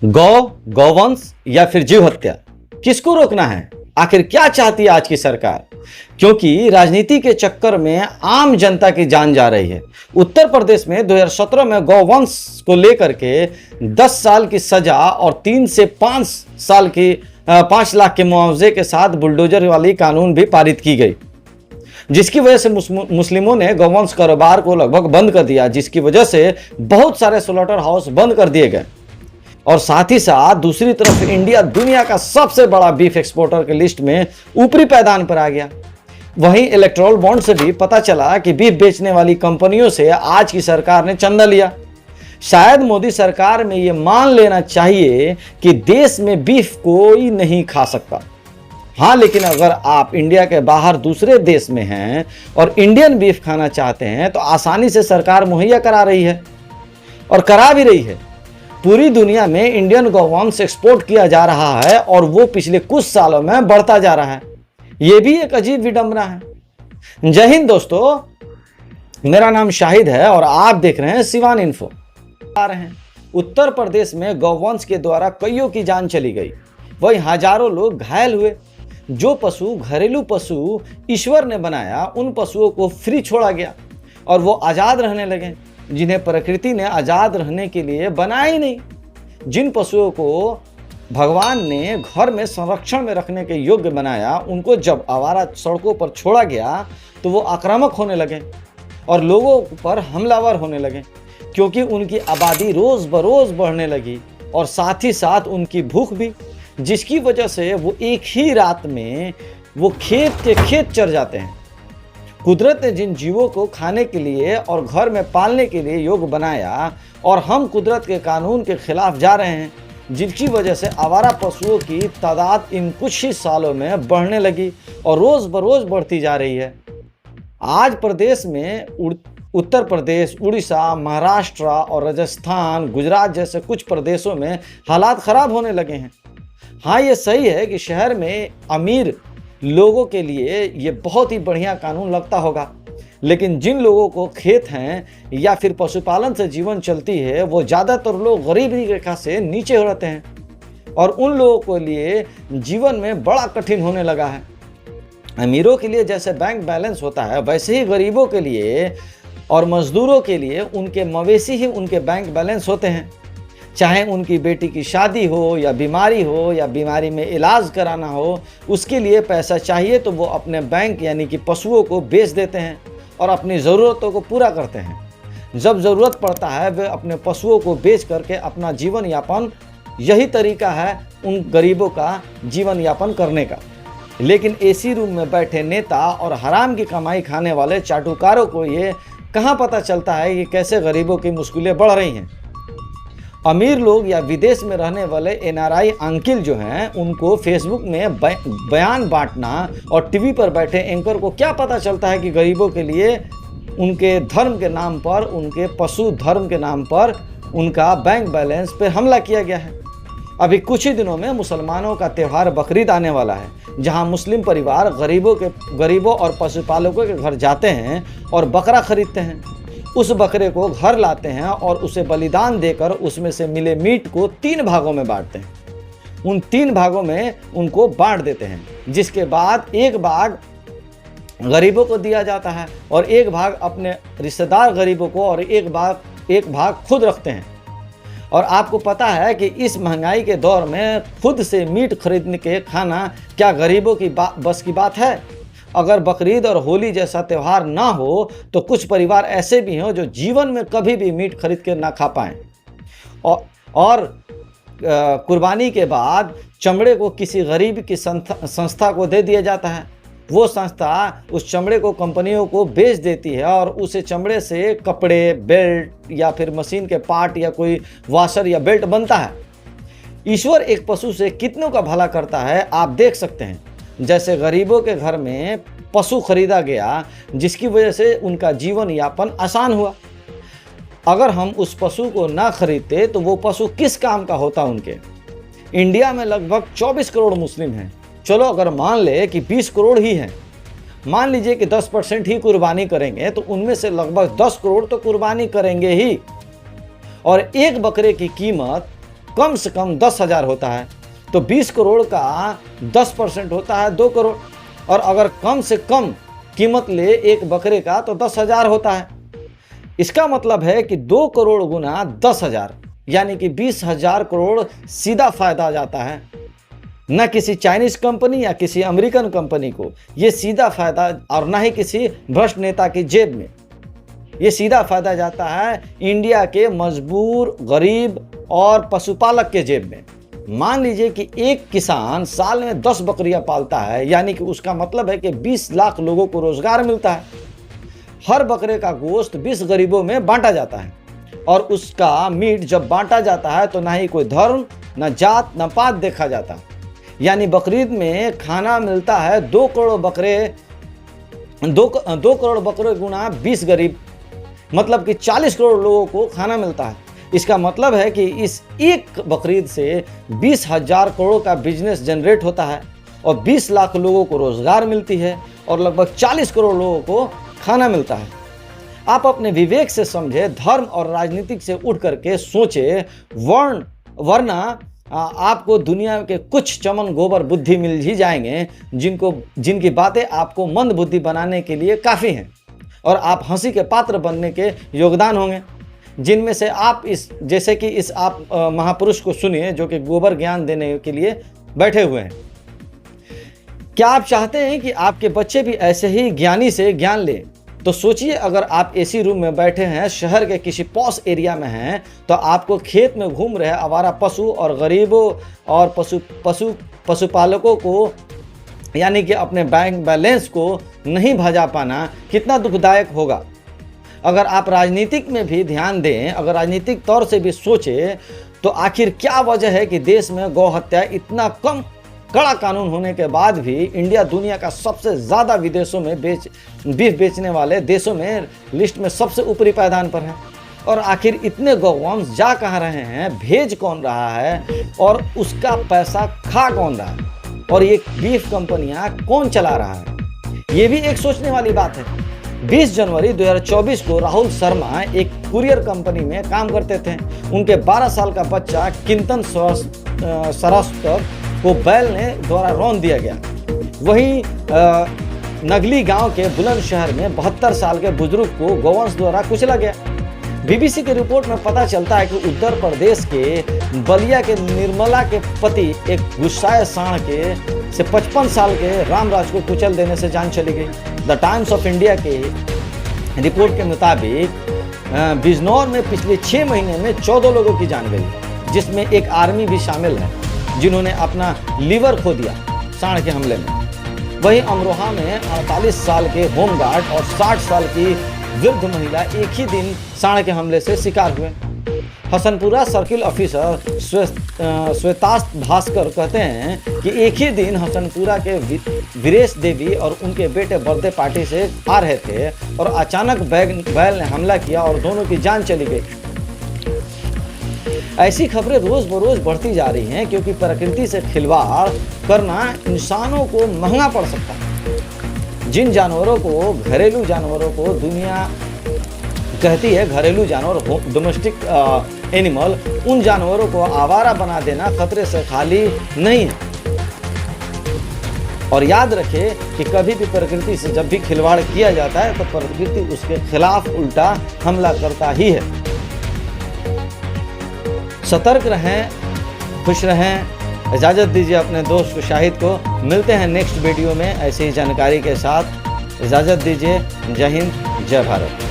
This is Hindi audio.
गौ, गौवंश या फिर जीव हत्या, किसको रोकना है? आखिर क्या चाहती है आज की सरकार? क्योंकि राजनीति के चक्कर में आम जनता की जान जा रही है। उत्तर प्रदेश में 2017 में गौवंश को लेकर के 10 साल की सजा और 3 से 5 साल की 5 लाख के मुआवजे के साथ बुलडोजर वाली कानून भी पारित की गई, जिसकी वजह से मुस्लिमों ने गौवंश कारोबार को लगभग बंद कर दिया, जिसकी वजह से बहुत सारे स्लॉटर हाउस बंद कर दिए गए। और साथ ही साथ दूसरी तरफ इंडिया दुनिया का सबसे बड़ा बीफ एक्सपोर्टर के लिस्ट में ऊपरी पायदान पर आ गया। वहीं इलेक्टोरल बॉन्ड से भी पता चला कि बीफ बेचने वाली कंपनियों से आज की सरकार ने चंदा लिया। शायद मोदी सरकार में यह मान लेना चाहिए कि देश में बीफ कोई नहीं खा सकता। हाँ, लेकिन अगर आप इंडिया के बाहर दूसरे देश में हैं और इंडियन बीफ खाना चाहते हैं तो आसानी से सरकार मुहैया करा रही है और करा भी रही है। पूरी दुनिया में इंडियन गौवंश एक्सपोर्ट किया जा रहा है और वो पिछले कुछ सालों में बढ़ता जा रहा है। ये भी एक अजीब विडंबना है। जय हिंद दोस्तों, मेरा नाम शाहिद है और आप देख रहे हैं सिवान इन्फो। उत्तर प्रदेश में गौवंश के द्वारा कईयों की जान चली गई, वहीं हजारों लोग घायल हुए। जो पशु घरेलू पशु ईश्वर ने बनाया, उन पशुओं को फ्री छोड़ा गया और वो आज़ाद रहने लगे, जिन्हें प्रकृति ने आज़ाद रहने के लिए बनाया ही नहीं। जिन पशुओं को भगवान ने घर में संरक्षण में रखने के योग्य बनाया, उनको जब आवारा सड़कों पर छोड़ा गया तो वो आक्रामक होने लगे और लोगों पर हमलावर होने लगे, क्योंकि उनकी आबादी रोज़ बरोज़ बढ़ने लगी और साथ ही साथ उनकी भूख भी, जिसकी वजह से वो एक ही रात में वो खेत के खेत चर जाते हैं। कुदरत ने जिन जीवों को खाने के लिए और घर में पालने के लिए योग्य बनाया और हम कुदरत के कानून के खिलाफ जा रहे हैं, जिसकी वजह से आवारा पशुओं की तादाद इन कुछ ही सालों में बढ़ने लगी और रोज़ बरोज़ बढ़ती जा रही है। आज प्रदेश में उत्तर प्रदेश, उड़ीसा, महाराष्ट्र और राजस्थान, गुजरात जैसे कुछ प्रदेशों में हालात ख़राब होने लगे हैं। हाँ, ये सही है कि शहर में अमीर लोगों के लिए ये बहुत ही बढ़िया कानून लगता होगा, लेकिन जिन लोगों को खेत हैं या फिर पशुपालन से जीवन चलती है, वो ज़्यादातर लोग गरीबी रेखा से नीचे रहते हैं और उन लोगों के लिए जीवन में बड़ा कठिन होने लगा है। अमीरों के लिए जैसे बैंक बैलेंस होता है, वैसे ही गरीबों के लिए और मजदूरों के लिए उनके मवेशी ही उनके बैंक बैलेंस होते हैं। चाहे उनकी बेटी की शादी हो या बीमारी में इलाज कराना हो, उसके लिए पैसा चाहिए तो वो अपने बैंक यानी कि पशुओं को बेच देते हैं और अपनी ज़रूरतों को पूरा करते हैं। जब ज़रूरत पड़ता है वे अपने पशुओं को बेच करके अपना जीवन यापन, यही तरीका है उन गरीबों का जीवन यापन करने का। लेकिन एसी रूम में बैठे नेता और हराम की कमाई खाने वाले चाटुकारों को ये कहाँ पता चलता है कि कैसे गरीबों की मुश्किलें बढ़ रही हैं। अमीर लोग या विदेश में रहने वाले एनआरआई अंकिल जो हैं, उनको फेसबुक में बयान बांटना और टीवी पर बैठे एंकर को क्या पता चलता है कि गरीबों के लिए उनके धर्म के नाम पर, उनके पशु धर्म के नाम पर उनका बैंक बैलेंस पर हमला किया गया है। अभी कुछ ही दिनों में मुसलमानों का त्यौहार बकरीद आने वाला है, जहां मुस्लिम परिवार गरीबों और पशुपालकों के घर जाते हैं और बकरा खरीदते हैं। उस बकरे को घर लाते हैं और उसे बलिदान देकर उसमें से मिले मीट को 3 भागों में बांटते हैं। उन 3 भागों में उनको बांट देते हैं, जिसके बाद एक भाग गरीबों को दिया जाता है और एक भाग अपने रिश्तेदार गरीबों को और एक भाग खुद रखते हैं। और आपको पता है कि इस महंगाई के दौर में खुद से मीट खरीदने के खाना क्या गरीबों की बस की बात है? अगर बकरीद और होली जैसा त्यौहार ना हो तो कुछ परिवार ऐसे भी हों जो जीवन में कभी भी मीट खरीद के ना खा पाएँ और कुर्बानी के बाद चमड़े को किसी गरीब की संस्था को दे दिया जाता है। वो संस्था उस चमड़े को कंपनियों को बेच देती है और उसे चमड़े से कपड़े, बेल्ट या फिर मशीन के पार्ट या कोई वॉशर या बेल्ट बनता है। ईश्वर एक पशु से कितनों का भला करता है आप देख सकते हैं। जैसे गरीबों के घर में पशु खरीदा गया, जिसकी वजह से उनका जीवन यापन आसान हुआ। अगर हम उस पशु को ना खरीदते तो वो पशु किस काम का होता उनके। इंडिया में लगभग 24 करोड़ मुस्लिम हैं। चलो अगर मान ले कि 20 करोड़ ही हैं, मान लीजिए कि 10% ही कुर्बानी करेंगे तो उनमें से लगभग 10 करोड़ तो कुर्बानी करेंगे ही। और एक बकरे की कीमत कम से कम 10,000 होता है तो 20 करोड़ का 10% होता है 2 करोड़। और अगर कम से कम कीमत ले एक बकरे का तो 10,000 होता है। इसका मतलब है कि 2 करोड़ गुना 10,000 यानी कि 20,000 करोड़ सीधा फायदा जाता है। न किसी चाइनीज कंपनी या किसी अमेरिकन कंपनी को ये सीधा फायदा, और न ही किसी भ्रष्ट नेता की जेब में। ये सीधा फायदा जाता है इंडिया के मजबूर, गरीब और पशुपालक के जेब में। मान लीजिए कि एक किसान साल में 10 बकरियां पालता है, यानी कि उसका मतलब है कि 20 लाख लोगों को रोजगार मिलता है। हर बकरे का गोश्त 20 गरीबों में बांटा जाता है, और उसका मीट जब बांटा जाता है तो ना ही कोई धर्म, न जात, न पात देखा जाता। यानी बकरीद में खाना मिलता है 2 करोड़ बकरे, 2 करोड़ बकरे गुना 20 गरीब, मतलब कि 40 करोड़ लोगों को खाना मिलता है। इसका मतलब है कि इस एक बकरीद से 20,000 करोड़ का बिजनेस जनरेट होता है और 20 लाख लोगों को रोजगार मिलती है और लगभग 40 करोड़ लोगों को खाना मिलता है। आप अपने विवेक से समझे, धर्म और राजनीतिक से उठ करके सोचे, वरना आपको दुनिया के कुछ चमन गोबर बुद्धि मिल ही जाएंगे जिनकी बातें आपको मंद बुद्धि बनाने के लिए काफ़ी हैं और आप हंसी के पात्र बनने के योगदान होंगे। जिनमें से आप जैसे कि आप महापुरुष को सुनिए जो कि गोबर ज्ञान देने के लिए बैठे हुए हैं। क्या आप चाहते हैं कि आपके बच्चे भी ऐसे ही ज्ञानी से ज्ञान ले? तो सोचिए, अगर आप एसी रूम में बैठे हैं, शहर के किसी पॉश एरिया में हैं, तो आपको खेत में घूम रहे आवारा पशु और गरीबों और पशुपालकों को, यानी कि अपने बैंक बैलेंस को नहीं भजा पाना कितना दुखदायक होगा। अगर आप राजनीतिक में भी ध्यान दें, अगर राजनीतिक तौर से भी सोचें, तो आखिर क्या वजह है कि देश में गौ हत्या इतना कड़ा कानून होने के बाद भी इंडिया दुनिया का सबसे ज़्यादा विदेशों में बीफ बेचने वाले देशों में लिस्ट में सबसे ऊपरी पायदान पर है? और आखिर इतने गौवंश जा कहाँ रहे हैं, भेज कौन रहा है और उसका पैसा खा कौन रहा है, और ये बीफ कंपनियां कौन चला रहा है? ये भी एक सोचने वाली बात है। 20 जनवरी 2024 को राहुल शर्मा एक कुरियर कंपनी में काम करते थे। उनके 12 साल का बच्चा किंतन सरस्वत को बैल ने द्वारा रौंद दिया गया। वहीं नगली गांव के बुलंदशहर में 72 साल के बुजुर्ग को गौवंश द्वारा कुचला गया। बीबीसी की रिपोर्ट में पता चलता है कि उत्तर प्रदेश के बलिया के निर्मला के पति एक गुस्साए सांड के से 55 साल के रामराज को कुचल देने से जान चली गई। द टाइम्स ऑफ इंडिया के रिपोर्ट के मुताबिक बिजनौर में पिछले 6 महीने में 14 लोगों की जान गई, जिसमें एक आर्मी भी शामिल है जिन्होंने अपना लीवर खो दिया सांड के हमले में। वहीं अमरोहा में 48 साल के होमगार्ड और 60 साल की वृद्ध महिला एक ही दिन सांड के हमले से शिकार हुए। हसनपुरा सर्किल ऑफिसर श्वेतास्त भास्कर कहते हैं कि एक ही दिन हसनपुरा के वीरेश देवी और उनके बेटे बर्थडे पार्टी से आ रहे थे और अचानक बैल ने हमला किया और दोनों की जान चली गई। ऐसी खबरें रोज बरोज बढ़ती जा रही हैं क्योंकि प्रकृति से खिलवाड़ करना इंसानों को महंगा पड़ सकता है। जिन जानवरों को, घरेलू जानवरों को दुनिया कहती है घरेलू जानवर, डोमेस्टिक एनिमल, उन जानवरों को आवारा बना देना खतरे से खाली नहीं है। और याद रखें कि कभी भी प्रकृति से जब भी खिलवाड़ किया जाता है तो प्रकृति उसके खिलाफ उल्टा हमला करता ही है। सतर्क रहें, खुश रहें। इजाज़त दीजिए अपने दोस्त शाहिद को। मिलते हैं नेक्स्ट वीडियो में ऐसी ही जानकारी के साथ। इजाज़त दीजिए। जय हिंद, जय भारत।